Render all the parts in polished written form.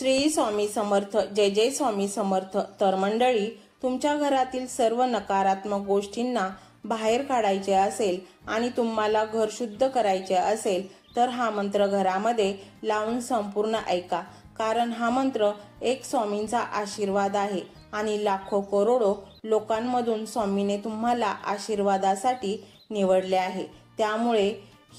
श्री स्वामी समर्थ. जय जय स्वामी समर्थ. तर मंडळी, तुमच्या घरातील सर्व नकारात्मक गोष्टींना बाहेर काढायचे असेल आणि तुम्हाला घर शुद्ध करायचे असेल तर हा मंत्र घरामध्ये लावून संपूर्ण ऐका. कारण हा मंत्र एक स्वामींचा आशीर्वाद आहे आणि लाखो करोडो लोकांमधून स्वामीने तुम्हाला आशीर्वादासाठी निवडले आहे. त्यामुळे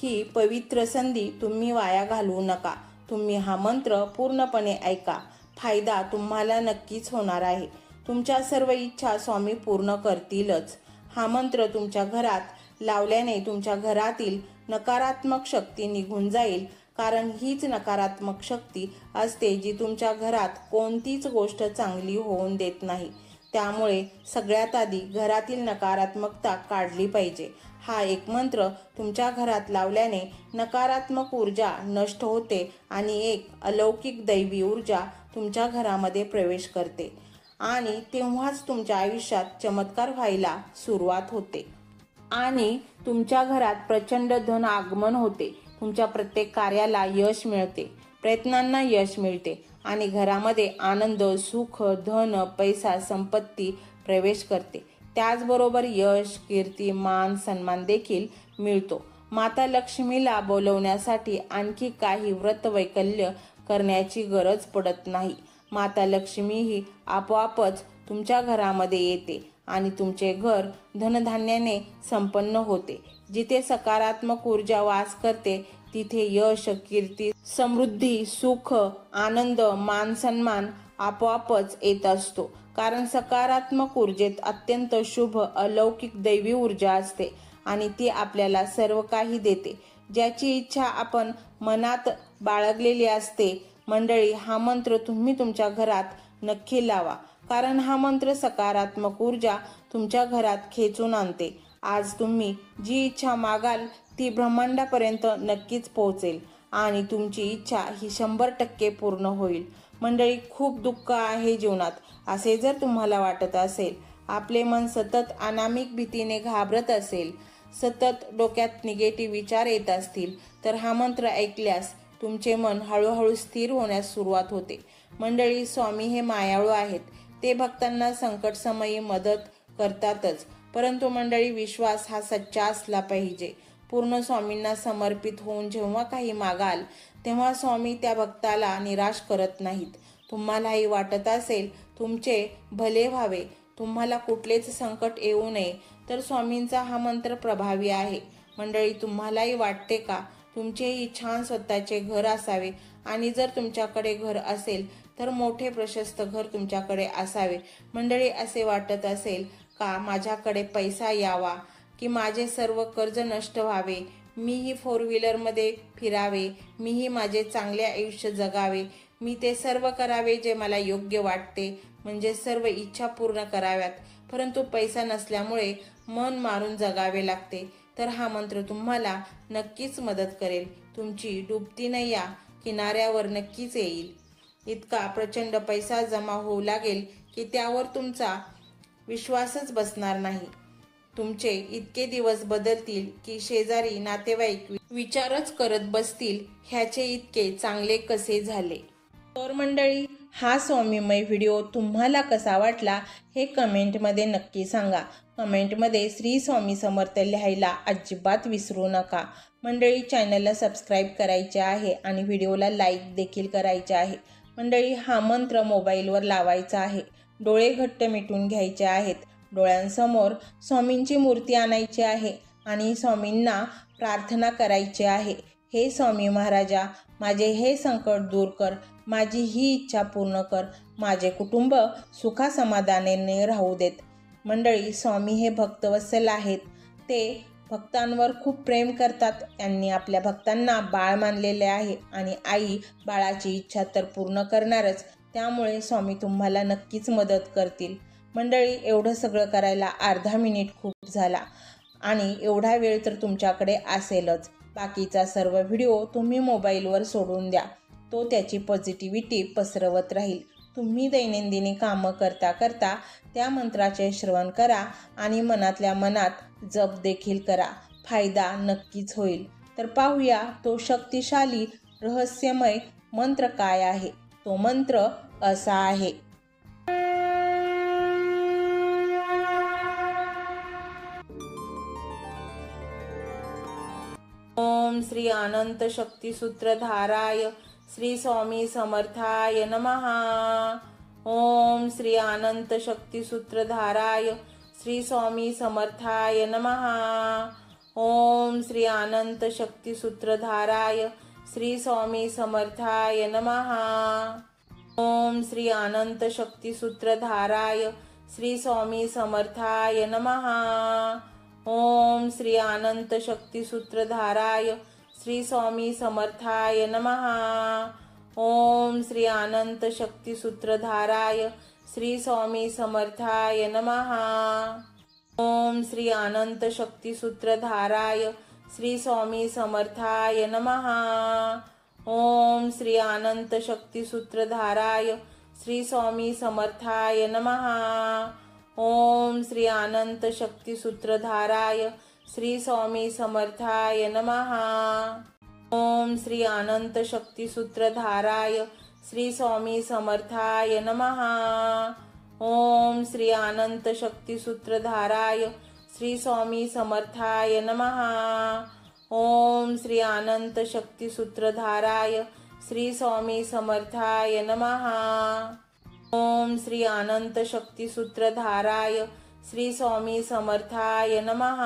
ही पवित्र संधी तुम्ही वाया घालवू नका. तुम्ही हा मंत्र पूर्णपणे ऐका. फायदा तुम्हाला नक्कीच होणार आहे. तुमच्या सर्व इच्छा स्वामी पूर्ण करतीलच. हा मंत्र तुमच्या घरात लावल्याने तुमच्या घरातील नकारात्मक शक्ती निघून जाईल. कारण हीच नकारात्मक शक्ती असते जी तुमच्या घरात कोणतीच गोष्ट चांगली होऊन देत नाही. त्यामुळे सगळ्यात आधी घरातील नकारात्मकता काढली पाहिजे. हा एक मंत्र तुमच्या घरात लावल्याने नकारात्मक ऊर्जा नष्ट होते आणि एक अलौकिक दैवी ऊर्जा तुमच्या घरामध्ये प्रवेश करते आणि तेव्हाच तुमच्या आयुष्यात चमत्कार व्हायला सुरुवात होते आणि तुमच्या घरात प्रचंड धन आगमन होते. तुमच्या प्रत्येक कार्याला यश मिळते, प्रयत्नांना यश मिळते आणि घरामध्ये आनंद, सुख, धन, पैसा, संपत्ती प्रवेश करते. त्याचबरोबर यश, कीर्ती, मान, सन्मान देखील मिळतो. माता लक्ष्मीला बोलवण्यासाठी आणखी काही व्रत वैकल्य करण्याची गरज पडत नाही. माता लक्ष्मी ही आपोआपच तुमच्या घरामध्ये येते आणि तुमचे घर धनधान्याने संपन्न होते. जिथे सकारात्मक ऊर्जा वास करते तिथे यश, कीर्ती, समृद्धी, सुख, आनंद, मान, सन्मान आपोआपच येत असतो. कारण सकारात्मक ऊर्जेत अत्यंत शुभ अलौकिक दैवी ऊर्जा असते आणि ती आपल्याला सर्व काही देते, ज्याची इच्छा आपण मनात बाळगलेली असते. मंडळी, हा मंत्र तुम्ही तुमच्या घरात नक्की लावा. कारण हा मंत्र सकारात्मक ऊर्जा तुमच्या घरात खेचून आणते. आज तुम्ही जी इच्छा मागाल ती ब्रह्मांडापर्यंत नक्कीच पोहोचेल आणि तुमची इच्छा ही 100% पूर्ण होईल. मंडळी, खूप दुःख आहे जीवनात असे जर तुम्हाला वाटत असेल, आपले मन सतत अनामिक भीतीने घाबरत असेल, सतत डोक्यात निगेटिव्ह विचार येत असतील, तर हा मंत्र ऐकल्यास तुमचे मन हळूहळू स्थिर होण्यास सुरुवात होते. मंडळी, स्वामी हे मायाळू आहेत. ते भक्तांना संकटसमयी मदत करतातच. परंतु मंडळी, विश्वास हा सच्चा असला पाहिजे. पूर्ण स्वामींना समर्पित होऊन जेव्हा काही मागाल तेव्हा स्वामी त्या भक्ताला निराश करत नाहीत. तुम्हालाही वाटत असेल तुमचे भले व्हावे, तुम्हाला कुठलेच संकट येऊ नये, तर स्वामींचा हा मंत्र प्रभावी आहे. मंडळी, तुम्हालाही वाटते का तुमचेही छान स्वतःचे घर असावे आणि जर तुमच्याकडे घर असेल तर मोठे प्रशस्त घर तुमच्याकडे असावे? मंडळी, असे वाटत असेल का माझ्याकडे पैसा यावा की माझे सर्व कर्ज नष्ट व्हावे, मीही 4 व्हीलरमध्ये फिरावे, मीही माझे चांगले आयुष्य जगावे, मी ते सर्व करावे जे मला योग्य वाटते, म्हणजे सर्व इच्छा पूर्ण कराव्यात, परंतु पैसा नसल्यामुळे मन मारून जगावे लागते. तर हा मंत्र तुम्हाला नक्कीच मदत करेल. तुमची डुबती नैया किनाऱ्यावर नक्कीच येईल. इतका प्रचंड पैसा जमा होऊ लागेल की त्यावर तुमचा विश्वासच बसणार नाही. तुमचे इतके दिवस बदलतील की शेजारी नातेवाईक विचारच करत बसतील, ह्याचे इतके चांगले कसे झाले. तर मंडळी, हा स्वामीमय व्हिडिओ तुम्हाला कसा वाटला हे कमेंटमध्ये नक्की सांगा. कमेंटमध्ये श्री स्वामी समर्थ लिहायला अजिबात विसरू नका. मंडळी, चॅनलला सबस्क्राईब करायचे आहे आणि व्हिडिओला लाईक देखील करायचे आहे. मंडळी, हा मंत्र मोबाईलवर लावायचा आहे. डोळे घट्ट मिटून घ्यायचे आहेत. डोळ्यांसमोर स्वामींची मूर्ती आणायची आहे आणि स्वामींना प्रार्थना करायची आहे. हे स्वामी महाराजा, माझे हे संकट दूर कर, माझी ही इच्छा पूर्ण कर, माझे कुटुंब सुखासमाधानाने राहू देत. मंडळी, स्वामी हे भक्तवत्सल आहेत. ते भक्तांवर खूप प्रेम करतात. त्यांनी आपल्या भक्तांना बाळ मानलेले आहे आणि आई बाळाची इच्छा तर पूर्ण करणारच. त्यामुळे स्वामी तुम्हाला नक्कीच मदत करतील. मंडळी, एवढं सगळं करायला अर्धा मिनिट खूप झाला आणि एवढा वेळ तर तुमच्याकडे असेलच. बाकीचा सर्व व्हिडिओ तुम्ही मोबाईलवर सोडून द्या. तो त्याची पॉझिटिव्हिटी पसरवत राहील. तुम्ही दैनंदिनी कामं करता करता त्या मंत्राचे श्रवण करा आणि मनातल्या मनात जप देखील करा. फायदा नक्कीच होईल. तर पाहूया तो शक्तिशाली रहस्यमय मंत्र काय आहे. तो मंत्र असा आहे. ओम श्री अनंत शक्ती सूत्रधाराय श्री स्वामी समर्थाय नमः. ओम श्री अनंत शक्ती सूत्रधाराय श्री स्वामी समर्थाय नमः. ओम श्री अनंत शक्ती सूत्रधाराय श्री स्वामी समर्थाय नमः. ओम श्री अनंत शक्ती सूत्रधाराय श्री स्वामी समर्थाय नमः. ओम श्री अनंत शक्ती सूत्रधाराय श्री स्वामी समर्थाय नमः. ओम श्री अनंत शक्ती सूत्रधाराय श्री स्वामी समर्थाय नमः. ओम श्री अनंत शक्ती सूत्रधाराय श्री स्वामी समर्थाय नमः. ओम श्री अनंत शक्ती सूत्रधाराय श्री स्वामी समर्थाय नमः. ओम श्री अनंत शक्ती सूत्रधाराय श्री स्वामी समर्थाय नमः. ओम श्री अनंत शक्ती सूत्रधाराय श्री स्वामी समर्थाय नमः. ओम श्री अनंत शक्ती सूत्रधाराय श्री स्वामी समर्थाय नमः. ओम श्री अनंत शक्ती सूत्रधाराय श्री स्वामी समर्थाय नमः. ओम श्री अनंत शक्ती सूत्रधाराय श्री स्वामी समर्थाय नमः.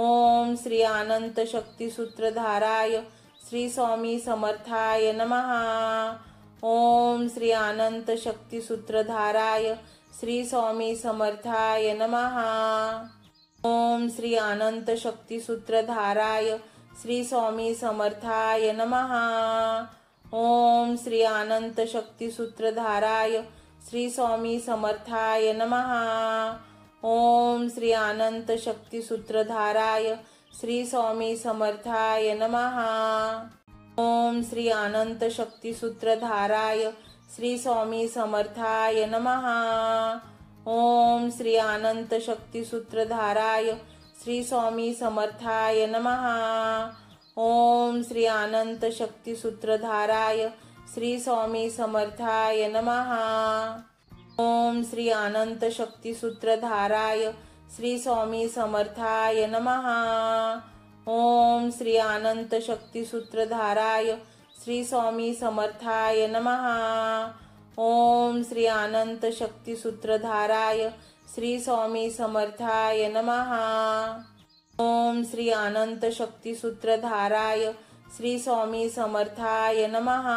ओम श्री अनंत शक्ती सूत्रधाराय श्री स्वामी समर्थाय नमः. ओम श्री अनंत शक्ती सूत्रधाराय श्री स्वामी समर्थाय नमः. ओम श्री अनंत शक्ती सूत्रधाराय श्री स्वामी समर्थाय नमः. ओम श्री अनंत शक्ती सूत्रधाराय श्री स्वामी समर्थाय नमः. ओम श्री अनंत शक्ती सूत्रधाराय श्री स्वामी समर्थाय नमः. ओम श्री अनंत शक्ती सूत्रधाराय श्री स्वामी समर्थाय नमः. ओम श्री अनंत शक्ती सूत्रधाराय श्री स्वामी समर्थाय नमः. ओम श्री अनंत शक्ती सूत्रधाराय श्री स्वामी समर्थाय नमः. ओम श्री अनंत शक्ती सूत्रधाराय श्री स्वामी समर्थाय नमः. ओम श्री अनंत शक्ती सूत्रधाराय श्री स्वामी समर्थाय नमः. ओम श्री अनंत शक्ती सूत्रधाराय श्री स्वामी समर्थाय नमः. ओम श्री अनंत शक्ती सूत्रधाराय श्री स्वामी समर्थाय नमः.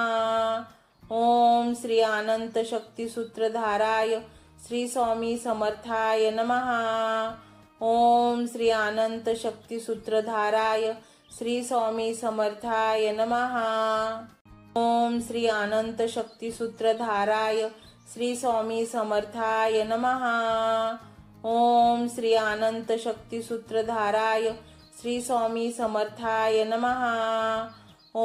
ओम श्री अनंत शक्ती सूत्रधाराय श्री स्वामी समर्थाय नमः. ओम श्री अनंत शक्ती सूत्रधाराय श्री स्वामी समर्थाय नमः. ओम श्री अनंत शक्ती सूत्रधाराय श्री स्वामी समर्थाय नमः. ओम श्री अनंत शक्ती सूत्रधाराय श्री स्वामी समर्थाय नमः.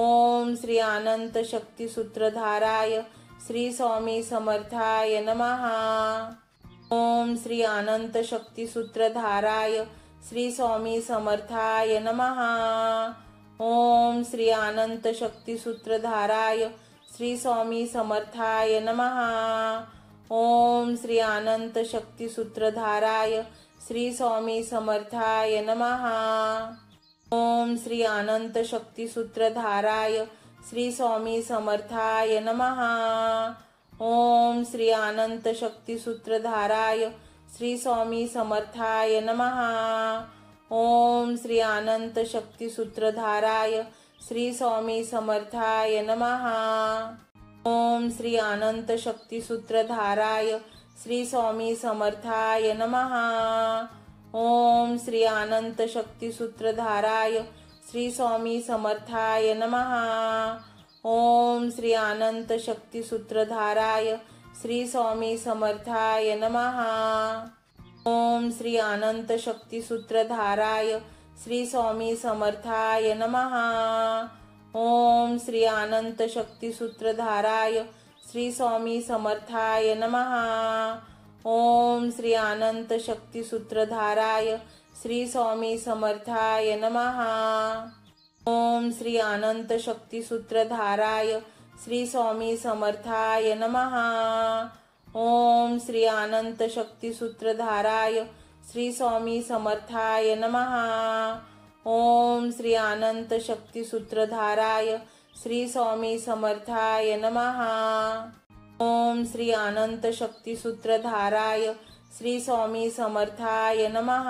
ओम श्री अनंत शक्ती सूत्रधाराय श्री स्वामी समर्थाय नमः. ओम श्री अनंत शक्ती सूत्रधाराय श्री स्वामी समर्थाय नमः. ओम श्री अनंत शक्ती सूत्रधाराय श्री स्वामी समर्थाय नमः. ओम श्री अनंत शक्ती सूत्रधाराय श्री स्वामी समर्थाय नमः. ओम श्री अनंत शक्ती सूत्रधाराय श्री स्वामी समर्थाय नमः. ओम श्री अनंत शक्ती सूत्रधाराय श्री स्वामी समर्थाय नमः. ओम श्री अनंत शक्ती सूत्रधाराय श्री स्वामी समर्थाय नमः. ओम श्री अनंत शक्ती सूत्रधाराय श्री स्वामी समर्थाय नमः. ओम श्री अनंत शक्ती सूत्रधाराय श्री स्वामी समर्थाय नमः. ओम श्री अनंत शक्ती सूत्रधाराय श्री स्वामी समर्थाय नमः. ओम श्री अनंत शक्ती सूत्रधाराय श्री स्वामी समर्थाय नमः. ओम श्री अनंत शक्ती सूत्रधाराय श्री स्वामी समर्थाय नमः. ओम श्री अनंत शक्ती सूत्रधाराय श्री स्वामी समर्थाय नमः. ओम श्री अनंत शक्ती सूत्रधाराय श्री स्वामी समर्थाय नमः। ओम श्री अनंत शक्ती सूत्रधाराय श्री स्वामी समर्थाय नमः। ओम श्री अनंत शक्ती सूत्रधाराय श्री स्वामी समर्थाय नमः। ओम श्री अनंत शक्ती सूत्रधाराय श्री स्वामी समर्थाय नमः।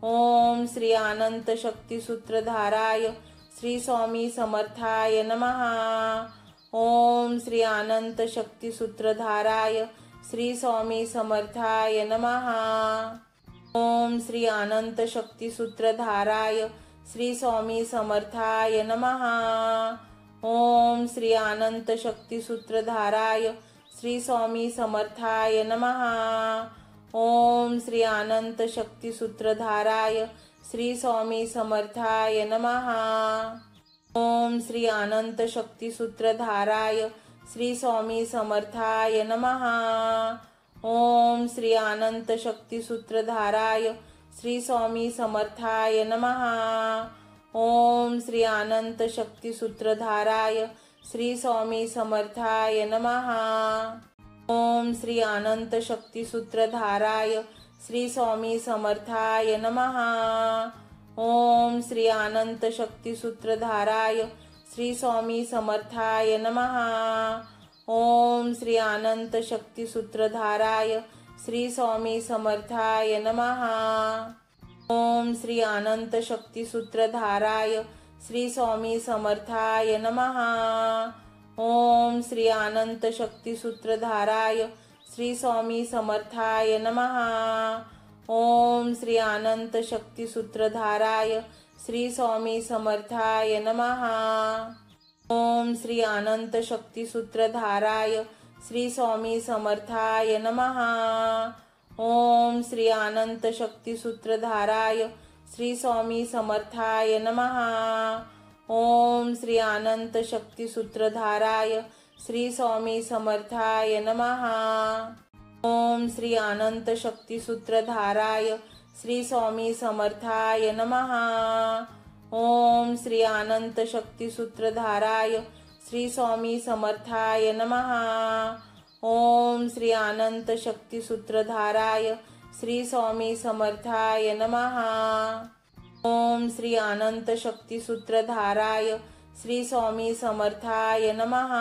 ओम श्री अनंत शक्ती सूत्रधाराय श्री स्वामी समर्थाय नमः। ओम श्री अनंत शक्ती सूत्रधाराय श्री स्वामी समर्थाय नमः। ओम श्री अनंत शक्ती सूत्रधाराय श्री स्वामी समर्थाय नमः। ओम श्री अनंत शक्ती सूत्रधाराय श्री स्वामी समर्थाय नमः। ओम श्री अनंत शक्ती सूत्रधाराय श्री स्वामी समर्थाय नमः। ओम श्री अनंत शक्ती सूत्रधाराय श्री स्वामी समर्थाय नमः। ओम श्री अनंत शक्ती सूत्रधाराय श्री स्वामी समर्थाय नमः। ओम श्री अनंत शक्ती सूत्रधाराय श्री स्वामी समर्थाय नमः। ओम श्री अनंत शक्ती सूत्रधाराय श्री स्वामी समर्थाय नमः। ओम श्री अनंत शक्ती सूत्रधाराय श्री स्वामी समर्थाय नमः। ओम श्री अनंत शक्ती सूत्रधाराय श्री स्वामी समर्थाय नमः। ओम श्री अनंत शक्ती सूत्रधाराय श्री स्वामी समर्थाय नमः। ओम श्री अनंत शक्ती सूत्रधाराय श्री स्वामी समर्थाय नमः। ओम श्री अनंत शक्ती सूत्रधाराय श्री स्वामी समर्थाय नमः। ओम श्री अनंत शक्ती सूत्रधाराय श्री स्वामी समर्थाय नमः। ओम श्री अनंत शक्ती सूत्रधाराय श्री स्वामी समर्थाय नमः। ओम श्री अनंत शक्ती सूत्रधाराय श्री स्वामी समर्थाय नमः। ओम श्री अनंत शक्ती सूत्रधाराय श्री स्वामी समर्थाय नमः। ओम श्री अनंत शक्ती सूत्रधाराय श्री स्वामी समर्थाय नमः। ओम श्री अनंत शक्ती सूत्रधाराय श्री स्वामी समर्थाय नमः। ओम श्री अनंत शक्ती सूत्रधाराय श्री स्वामी समर्थाय नमः।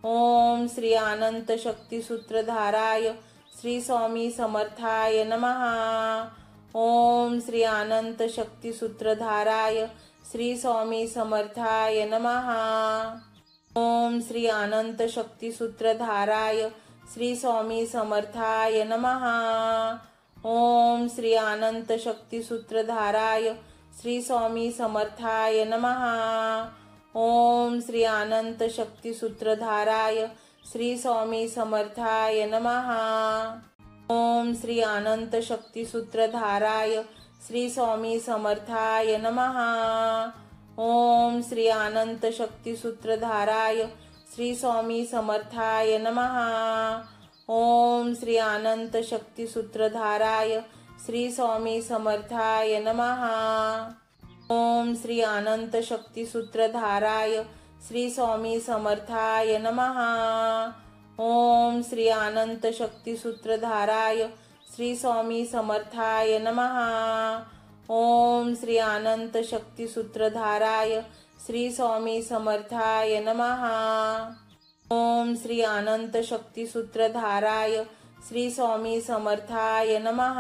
ओम श्री अनंत शक्ती सूत्रधाराय श्री स्वामी समर्थाय नमः। ओम श्री अनंत शक्ती सूत्रधाराय श्री स्वामी समर्थाय नमः। ओम श्री अनंत शक्ती सूत्रधाराय श्री स्वामी समर्थाय नमः। ओम श्री अनंत शक्ती सूत्रधाराय श्री स्वामी समर्थाय नमः। ओम श्री अनंत शक्ती सूत्रधाराय श्री स्वामी समर्थाय नमः। ओम श्री अनंत शक्ती सूत्रधाराय श्री स्वामी समर्थाय नमः। ओम श्री अनंत शक्ती सूत्रधाराय श्री स्वामी समर्थाय नमः। ओम श्री अनंत शक्ती सूत्रधाराय श्री स्वामी समर्थाय नमः। ओम श्री अनंत शक्ती सूत्रधाराय श्री स्वामी समर्थाय नमः। ओम श्री अनंत शक्ती सूत्रधाराय श्री स्वामी समर्थाय नमः। ओम श्री अनंत शक्ती सूत्रधाराय श्री स्वामी समर्थाय नमः। ओम श्री अनंत शक्ती सूत्रधाराय श्री स्वामी समर्थाय नमः।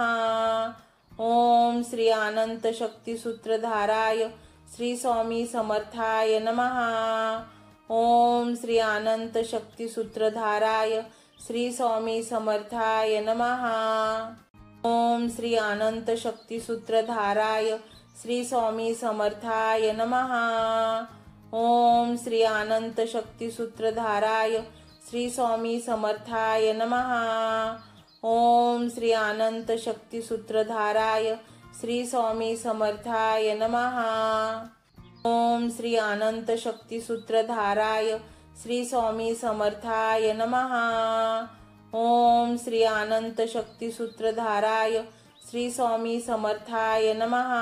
ओम श्री अनंत शक्ती सूत्रधाराय श्री स्वामी समर्थाय नमः। ओम श्री अनंत शक्ती सूत्रधाराय श्री स्वामी समर्थाय नमः। ओम श्री अनंत शक्ती सूत्रधाराय श्री स्वामी समर्थाय नमः। ओम श्री अनंत शक्ती सूत्रधाराय श्री स्वामी समर्थाय नमः। ओम श्री अनंत शक्ती सूत्रधाराय श्री स्वामी समर्थाय नमः। ओम श्री अनंत शक्ती सूत्रधाराय श्री स्वामी समर्थाय नमः। ओम श्री अनंत शक्ती सूत्रधाराय श्री स्वामी समर्थाय नमः।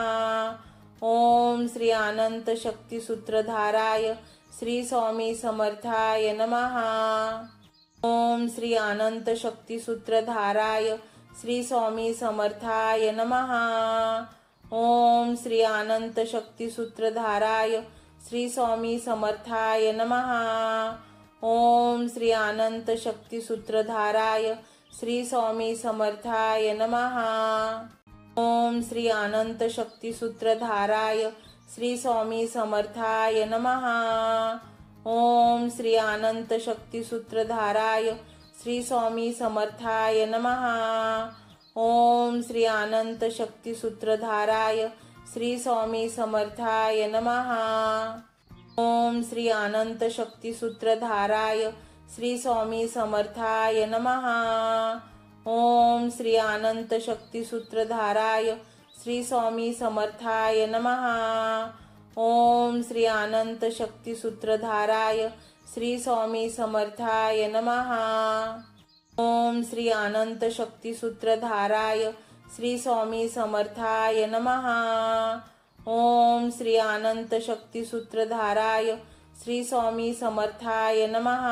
ओम श्री अनंत शक्ती सूत्रधाराय श्री स्वामी समर्थाय नमः। ओम श्री अनंत शक्ती सूत्रधाराय श्री स्वामी समर्थाय नमः। ओम श्री अनंत शक्ती सूत्रधाराय श्री स्वामी समर्थाय नमः। ओम श्री अनंत शक्ती सूत्रधाराय श्री स्वामी समर्थाय नमः। ओम श्री अनंत शक्ती सूत्रधाराय श्री स्वामी समर्थाय नमः। ओम श्री अनंत शक्ती सूत्रधाराय श्री स्वामी समर्थाय नमः। ओम श्री अनंत शक्ती सूत्रधाराय श्री स्वामी समर्थाय नमः। ओम श्री अनंत शक्ती सूत्रधाराय श्री स्वामी समर्थाय नमः। ओम श्री अनंत शक्ती सूत्रधाराय श्री स्वामी समर्थाय नमः। ओम श्री अनंत शक्ती सूत्रधाराय श्री स्वामी समर्थाय नमः। ओम श्री अनंत शक्ती सूत्रधाराय श्री स्वामी समर्थाय नमः। ओम श्री अनंत शक्ती सूत्रधाराय श्री स्वामी समर्थाय नमः।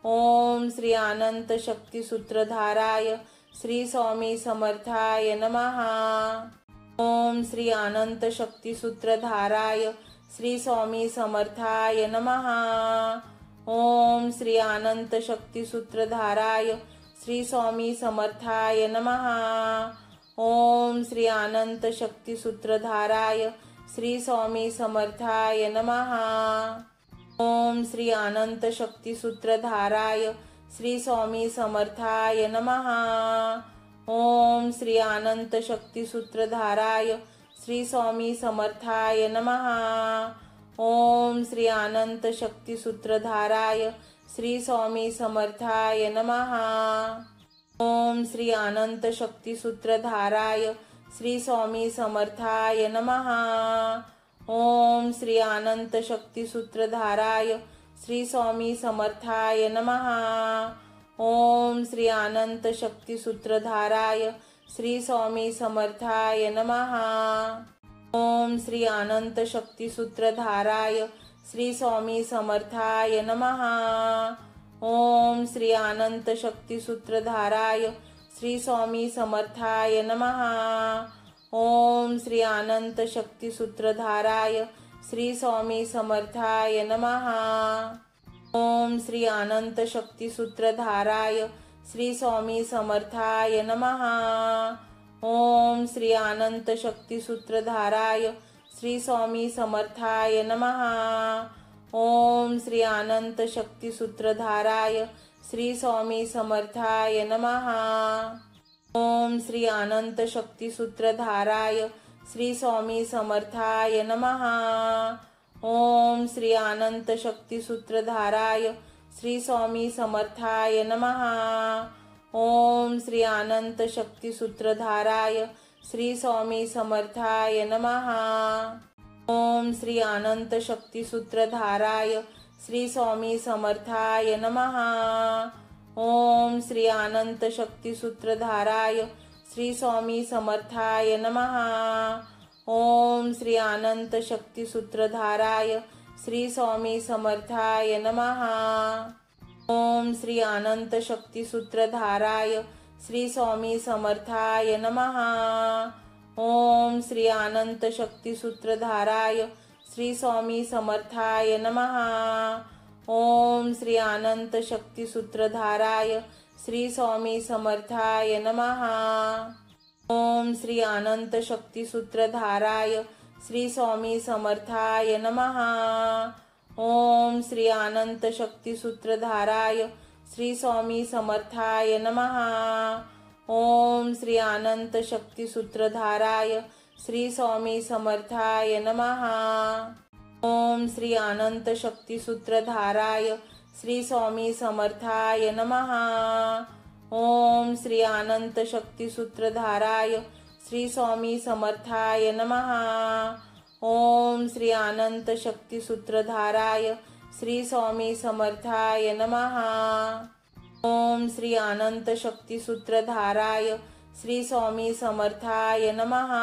ओम श्री अनंत शक्ती सूत्रधाराय श्री स्वामी समर्थाय नमः। ओम श्री अनंत शक्ती सूत्रधाराय श्री स्वामी समर्थाय नमः। ओम श्री अनंत शक्ती सूत्रधाराय श्री स्वामी समर्थाय नमः। ओम श्री अनंत शक्ती सूत्रधाराय श्री स्वामी समर्थाय नमः। ओम श्री अनंत शक्ती सूत्रधाराय श्री स्वामी समर्थाय नमः। ओम श्री अनंत शक्ती सूत्रधाराय श्री स्वामी समर्थाय नमः। ओम श्री अनंत शक्ती सूत्रधाराय श्री स्वामी समर्थाय नमः। ओम श्री अनंत शक्ती सूत्रधाराय श्री स्वामी समर्थाय नमः। ओम श्री अनंत शक्ती सूत्रधाराय श्री स्वामी समर्थाय नमः। ओम श्री अनंत शक्ती सूत्रधाराय श्री स्वामी समर्थाय नमः। ओम श्री अनंत शक्ती सूत्रधाराय श्री स्वामी समर्थाय नमः। ओम श्री अनंत शक्ती सूत्रधाराय श्री स्वामी समर्थाय नमः। ओम श्री अनंत शक्ती सूत्रधाराय श्री स्वामी समर्थाय नमः। ओम श्री अनंत शक्ती सूत्रधाराय श्री स्वामी समर्थाय नमः। ओम श्री अनंत शक्ती सूत्रधाराय श्री स्वामी समर्थाय नमः। ओम श्री अनंत शक्ती सूत्रधाराय श्री स्वामी समर्थाय नमः। ओम श्री अनंत शक्ती सूत्रधाराय श्री स्वामी समर्थाय नमः। ओम श्री अनंत शक्ती सूत्रधाराय श्री स्वामी समर्थाय नमः। ओम श्री अनंत शक्ती सूत्रधाराय श्री स्वामी समर्थाय नमः। ओम श्री अनंत शक्ती सूत्रधाराय श्री स्वामी समर्थाय नमः। ओम श्री अनंत शक्ती सूत्रधाराय श्री स्वामी समर्थाय नमः। ओम श्री अनंत शक्ती सूत्रधाराय श्री स्वामी समर्थाय नमः। ओम श्री अनंत शक्ती सूत्रधाराय श्री स्वामी समर्थाय नमः। ओम श्री अनंत शक्ती सूत्रधाराय श्री स्वामी समर्थाय नमः। ओम श्री अनंत शक्ती सूत्रधाराय श्री स्वामी समर्थाय नमः। ओम श्री अनंत शक्ती सूत्रधाराय श्री स्वामी समर्थाय नमः। ओम श्री अनंत शक्ती सूत्रधाराय श्री स्वामी समर्थाय नमः। ओम श्री अनंत शक्ती सूत्रधाराय श्री स्वामी समर्थाय नमः। ओम श्री अनंत शक्ती सूत्रधाराय श्री स्वामी समर्थाय नमः। ओम श्री अनंत शक्ती सूत्रधाराय श्री स्वामी समर्थाय नमः। ओम श्री अनंत शक्ती सूत्रधाराय श्री स्वामी समर्थाय नमः। ओम श्री अनंत शक्ती सूत्रधाराय श्री स्वामी समर्थाय नमः।